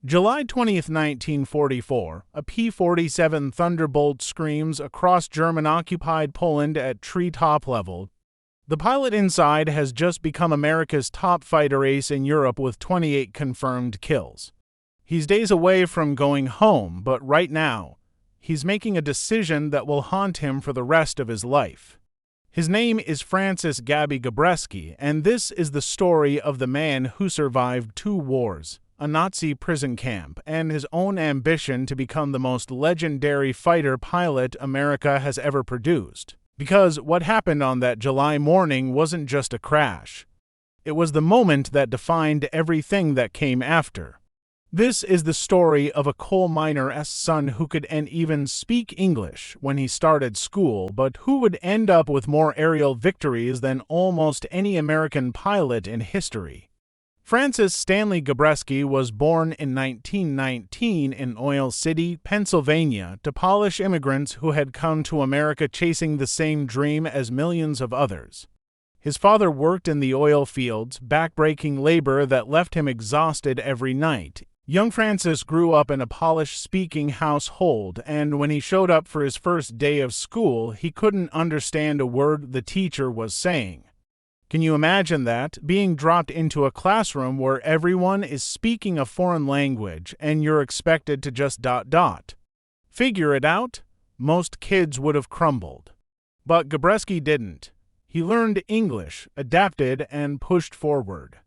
July 20, 1944, a P-47 Thunderbolt screams across German-occupied Poland at treetop level. The pilot inside has just become America's top fighter ace in Europe with 28 confirmed kills. He's days away from going home, but right now, he's making a decision that will haunt him for the rest of his life. His name is Gabby Gabreski, and this is the story of the man who survived 2 wars, a Nazi prison camp, and his own ambition to become the most legendary fighter pilot America has ever produced. Because what happened on that July morning wasn't just a crash. It was the moment that defined everything that came after. This is the story of a coal miner's son who could even speak English when he started school, but who would end up with more aerial victories than almost any American pilot in history. Francis Stanley Gabreski was born in 1919 in Oil City, Pennsylvania, to Polish immigrants who had come to America chasing the same dream as millions of others. His father worked in the oil fields, backbreaking labor that left him exhausted every night. Young Francis grew up in a Polish-speaking household, and when he showed up for his first day of school, he couldn't understand a word the teacher was saying. Can you imagine that, being dropped into a classroom where everyone is speaking a foreign language and you're expected to just ... figure it out? Most kids would have crumbled. But Gabreski didn't. He learned English, adapted, and pushed forward.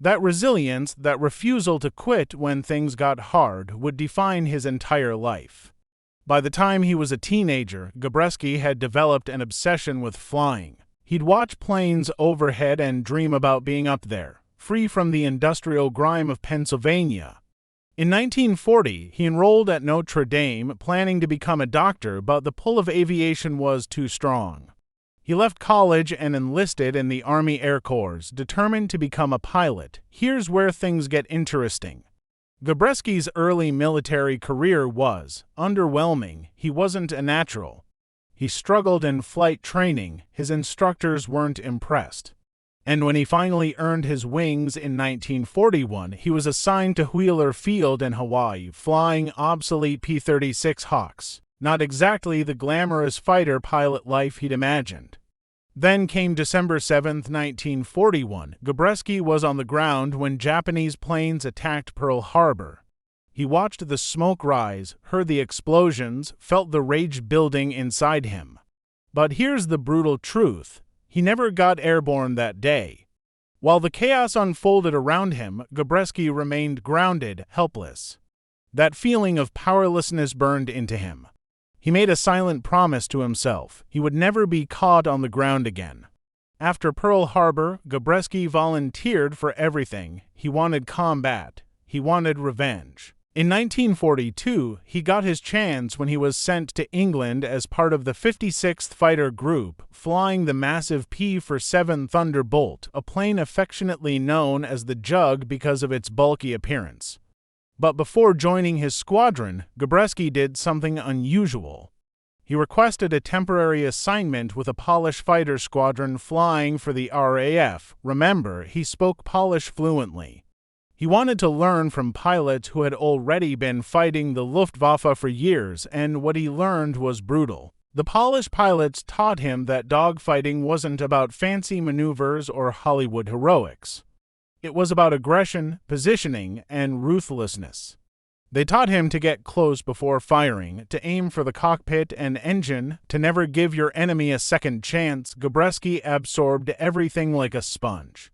That resilience, that refusal to quit when things got hard, would define his entire life. By the time he was a teenager, Gabreski had developed an obsession with flying. He'd watch planes overhead and dream about being up there, free from the industrial grime of Pennsylvania. In 1940, he enrolled at Notre Dame, planning to become a doctor, but the pull of aviation was too strong. He left college and enlisted in the Army Air Corps, determined to become a pilot. Here's where things get interesting. Gabreski's early military career was underwhelming. He wasn't a natural. He struggled in flight training, his instructors weren't impressed. And when he finally earned his wings in 1941, he was assigned to Wheeler Field in Hawaii, flying obsolete P-36 Hawks. Not exactly the glamorous fighter pilot life he'd imagined. Then came December 7, 1941. Gabreski was on the ground when Japanese planes attacked Pearl Harbor. He watched the smoke rise, heard the explosions, felt the rage building inside him. But here's the brutal truth. He never got airborne that day. While the chaos unfolded around him, Gabreski remained grounded, helpless. That feeling of powerlessness burned into him. He made a silent promise to himself. He would never be caught on the ground again. After Pearl Harbor, Gabreski volunteered for everything. He wanted combat. He wanted revenge. In 1942, he got his chance when he was sent to England as part of the 56th Fighter Group, flying the massive P-47 Thunderbolt, a plane affectionately known as the Jug because of its bulky appearance. But before joining his squadron, Gabreski did something unusual. He requested a temporary assignment with a Polish fighter squadron flying for the RAF. Remember, he spoke Polish fluently. He wanted to learn from pilots who had already been fighting the Luftwaffe for years, and what he learned was brutal. The Polish pilots taught him that dogfighting wasn't about fancy maneuvers or Hollywood heroics. It was about aggression, positioning, and ruthlessness. They taught him to get close before firing, to aim for the cockpit and engine, to never give your enemy a second chance. Gabreski absorbed everything like a sponge.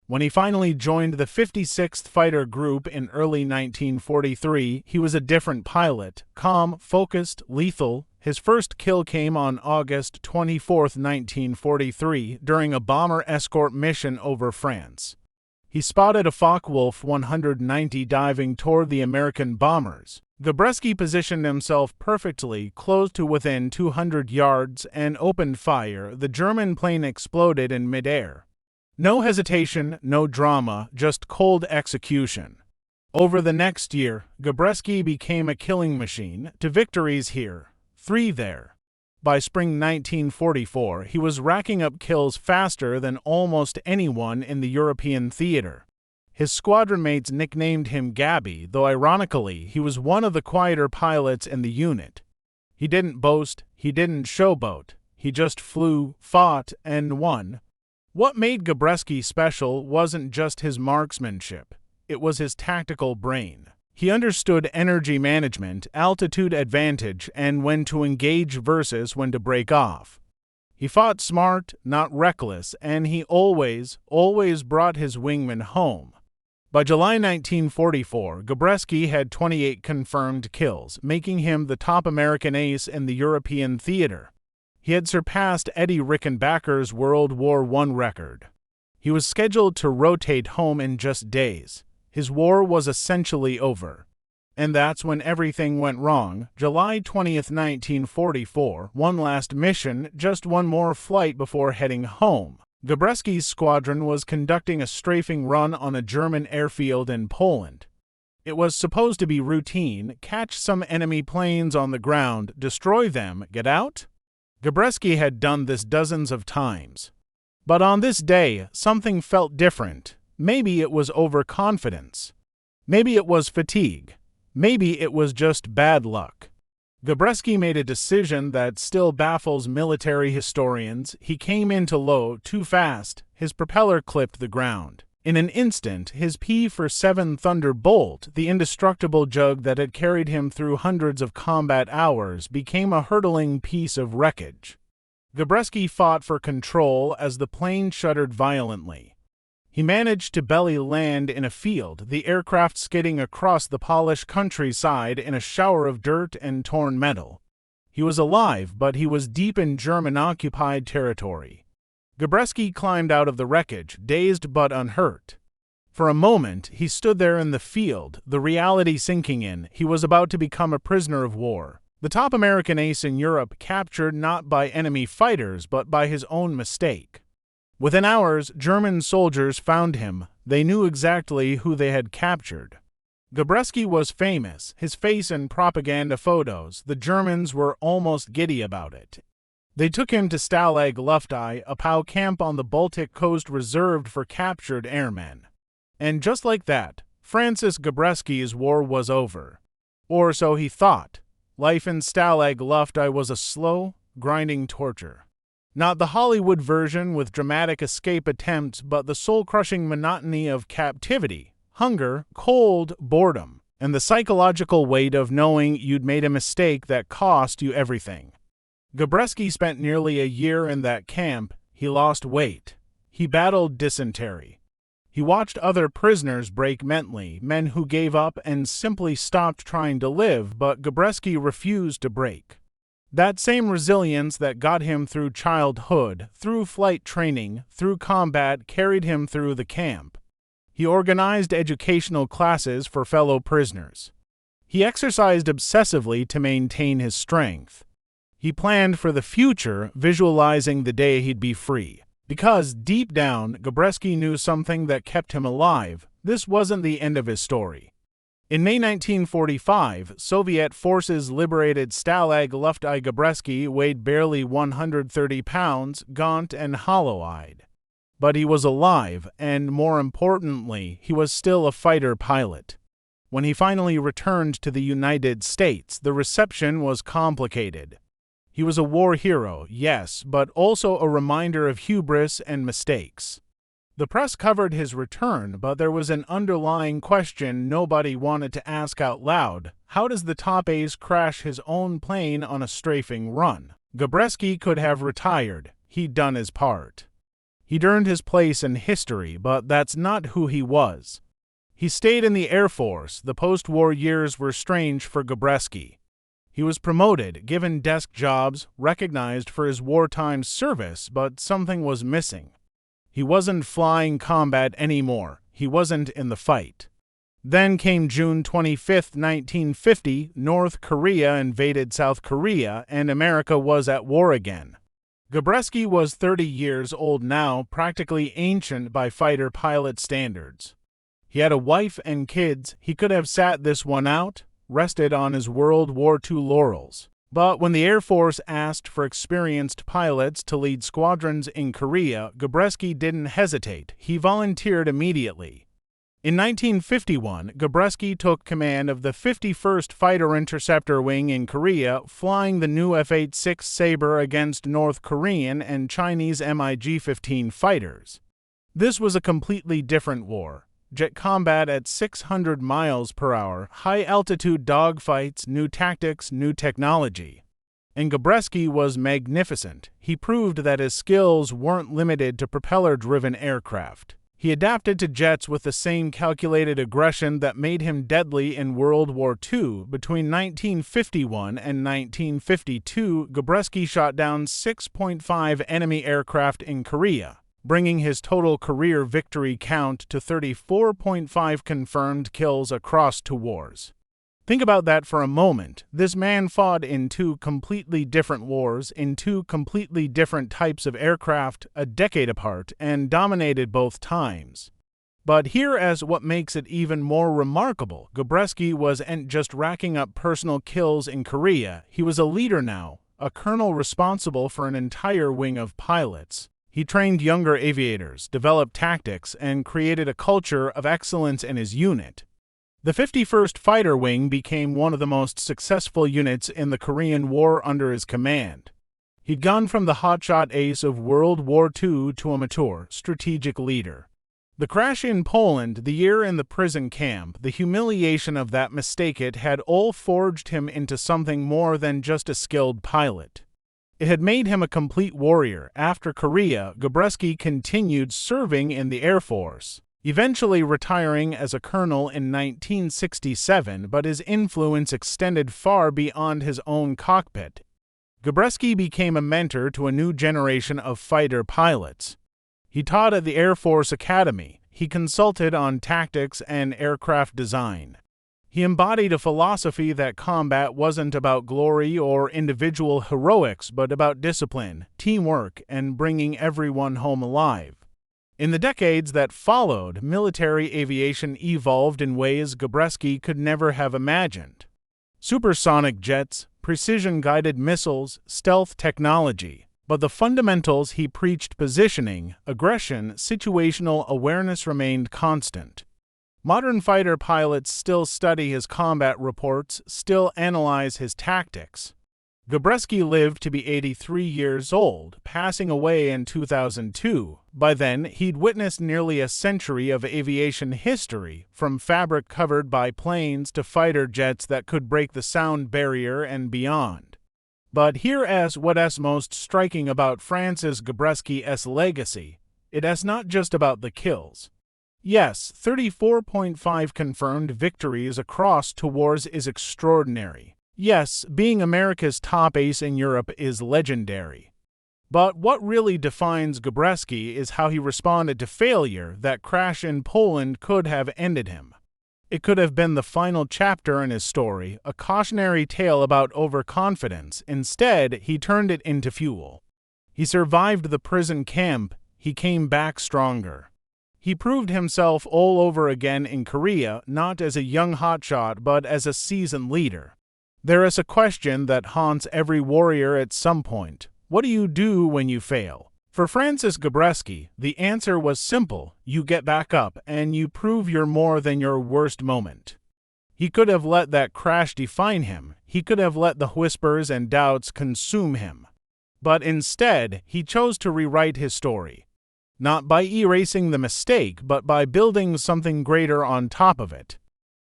When he finally joined the 56th Fighter Group in early 1943, he was a different pilot, calm, focused, lethal. His first kill came on August 24, 1943, during a bomber escort mission over France. He spotted a Focke-Wulf 190 diving toward the American bombers. Gabreski positioned himself perfectly, close to within 200 yards, and opened fire. The German plane exploded in midair. No hesitation, no drama, just cold execution. Over the next year, Gabreski became a killing machine, 2 victories here, 3 there. By spring 1944, he was racking up kills faster than almost anyone in the European theater. His squadron mates nicknamed him Gabby, though ironically, he was one of the quieter pilots in the unit. He didn't boast, he didn't showboat, he just flew, fought, and won. What made Gabreski special wasn't just his marksmanship, it was his tactical brain. He understood energy management, altitude advantage, and when to engage versus when to break off. He fought smart, not reckless, and he always brought his wingman home. By July 1944, Gabreski had 28 confirmed kills, making him the top American ace in the European theater. He had surpassed Eddie Rickenbacker's World War I record. He was scheduled to rotate home in just days. His war was essentially over. And that's when everything went wrong. July 20th, 1944, one last mission, just one more flight before heading home. Gabreski's squadron was conducting a strafing run on a German airfield in Poland. It was supposed to be routine, catch some enemy planes on the ground, destroy them, get out? Gabreski had done this dozens of times. But on this day, something felt different. Maybe it was overconfidence. Maybe it was fatigue. Maybe it was just bad luck. Gabreski made a decision that still baffles military historians. He came into low too fast. His propeller clipped the ground. In an instant, his P-47 Thunderbolt, the indestructible jug that had carried him through hundreds of combat hours, became a hurtling piece of wreckage. Gabreski fought for control as the plane shuddered violently. He managed to belly land in a field, the aircraft skidding across the Polish countryside in a shower of dirt and torn metal. He was alive, but he was deep in German-occupied territory. Gabreski climbed out of the wreckage, dazed but unhurt. For a moment, he stood there in the field, the reality sinking in. He was about to become a prisoner of war. The top American ace in Europe, captured not by enemy fighters, but by his own mistake. Within hours, German soldiers found him. They knew exactly who they had captured. Gabreski was famous, his face in propaganda photos. The Germans were almost giddy about it. They took him to Stalag Luft I, a POW camp on the Baltic coast reserved for captured airmen. And just like that, Francis Gabreski's war was over. Or so he thought. Life in Stalag Luft I was a slow, grinding torture. Not the Hollywood version with dramatic escape attempts, but the soul-crushing monotony of captivity, hunger, cold, boredom, and the psychological weight of knowing you'd made a mistake that cost you everything. Gabreski spent nearly a year in that camp. He lost weight. He battled dysentery. He watched other prisoners break mentally, men who gave up and simply stopped trying to live, but Gabreski refused to break. That same resilience that got him through childhood, through flight training, through combat, carried him through the camp. He organized educational classes for fellow prisoners. He exercised obsessively to maintain his strength. He planned for the future, visualizing the day he'd be free. Because, deep down, Gabreski knew something that kept him alive. This wasn't the end of his story. In May 1945, Soviet forces liberated Stalag Luft I. Gabreski weighed barely 130 pounds, gaunt and hollow-eyed. But he was alive, and more importantly, he was still a fighter pilot. When he finally returned to the United States, the reception was complicated. He was a war hero, yes, but also a reminder of hubris and mistakes. The press covered his return, but there was an underlying question nobody wanted to ask out loud. How does the top ace crash his own plane on a strafing run? Gabreski could have retired. He'd done his part. He'd earned his place in history, but that's not who he was. He stayed in the Air Force. The post-war years were strange for Gabreski. He was promoted, given desk jobs, recognized for his wartime service, but something was missing. He wasn't flying combat anymore. He wasn't in the fight. Then came June 25, 1950. North Korea invaded South Korea, and America was at war again. Gabreski was 30 years old now, practically ancient by fighter pilot standards. He had a wife and kids. He could have sat this one out, rested on his World War II laurels. But when the Air Force asked for experienced pilots to lead squadrons in Korea, Gabreski didn't hesitate. He volunteered immediately. In 1951, Gabreski took command of the 51st Fighter Interceptor Wing in Korea, flying the new F-86 Sabre against North Korean and Chinese MiG-15 fighters. This was a completely different war. Jet combat at 600 miles per hour, high-altitude dogfights, new tactics, new technology. And Gabreski was magnificent. He proved that his skills weren't limited to propeller-driven aircraft. He adapted to jets with the same calculated aggression that made him deadly in World War II. Between 1951 and 1952, Gabreski shot down 6.5 enemy aircraft in Korea, bringing his total career victory count to 34.5 confirmed kills across two wars. Think about that for a moment. This man fought in two completely different wars, in two completely different types of aircraft, a decade apart, and dominated both times. But here is what makes it even more remarkable. Gabreski wasn't just racking up personal kills in Korea. He was a leader now, a colonel responsible for an entire wing of pilots. He trained younger aviators, developed tactics, and created a culture of excellence in his unit. The 51st Fighter Wing became one of the most successful units in the Korean War under his command. He'd gone from the hotshot ace of World War II to a mature, strategic leader. The crash in Poland, the year in the prison camp, the humiliation of that mistake, it had all forged him into something more than just a skilled pilot. It had made him a complete warrior. After Korea, Gabreski continued serving in the Air Force, eventually retiring as a colonel in 1967, but his influence extended far beyond his own cockpit. Gabreski became a mentor to a new generation of fighter pilots. He taught at the Air Force Academy. He consulted on tactics and aircraft design. He embodied a philosophy that combat wasn't about glory or individual heroics, but about discipline, teamwork, and bringing everyone home alive. In the decades that followed, military aviation evolved in ways Gabreski could never have imagined. Supersonic jets, precision-guided missiles, stealth technology. But the fundamentals he preached, positioning, aggression, situational awareness, remained constant. Modern fighter pilots still study his combat reports, still analyze his tactics. Gabreski lived to be 83 years old, passing away in 2002. By then, he'd witnessed nearly a century of aviation history, from fabric covered by planes to fighter jets that could break the sound barrier and beyond. But here is what's most striking about Francis Gabreski's legacy. It's not just about the kills. Yes, 34.5 confirmed victories across two wars is extraordinary. Yes, being America's top ace in Europe is legendary. But what really defines Gabreski is how he responded to failure. That crash in Poland could have ended him. It could have been the final chapter in his story, a cautionary tale about overconfidence. Instead, he turned it into fuel. He survived the prison camp. He came back stronger. He proved himself all over again in Korea, not as a young hotshot, but as a seasoned leader. There is a question that haunts every warrior at some point. What do you do when you fail? For Francis Gabreski, the answer was simple. You get back up, and you prove you're more than your worst moment. He could have let that crash define him. He could have let the whispers and doubts consume him. But instead, he chose to rewrite his story. Not by erasing the mistake, but by building something greater on top of it.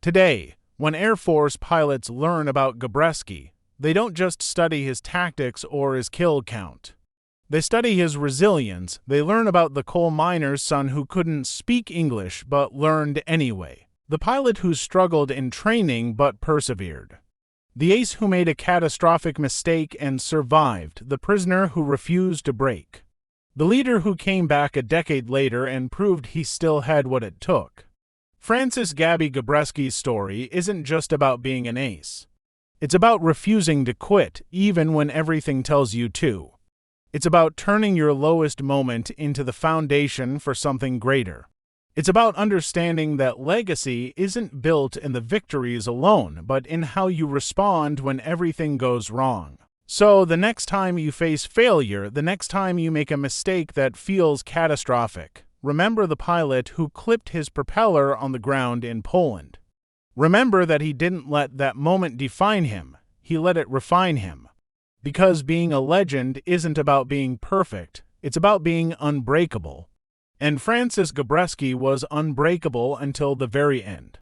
Today, when Air Force pilots learn about Gabreski, they don't just study his tactics or his kill count. They study his resilience. They learn about the coal miner's son who couldn't speak English but learned anyway. The pilot who struggled in training but persevered. The ace who made a catastrophic mistake and survived. The prisoner who refused to break. The leader who came back a decade later and proved he still had what it took. Francis Gabby Gabreski's story isn't just about being an ace. It's about refusing to quit, even when everything tells you to. It's about turning your lowest moment into the foundation for something greater. It's about understanding that legacy isn't built in the victories alone, but in how you respond when everything goes wrong. So the next time you face failure, the next time you make a mistake that feels catastrophic, remember the pilot who clipped his propeller on the ground in Poland. Remember that he didn't let that moment define him, he let it refine him. Because being a legend isn't about being perfect, it's about being unbreakable. And Francis Gabreski was unbreakable until the very end.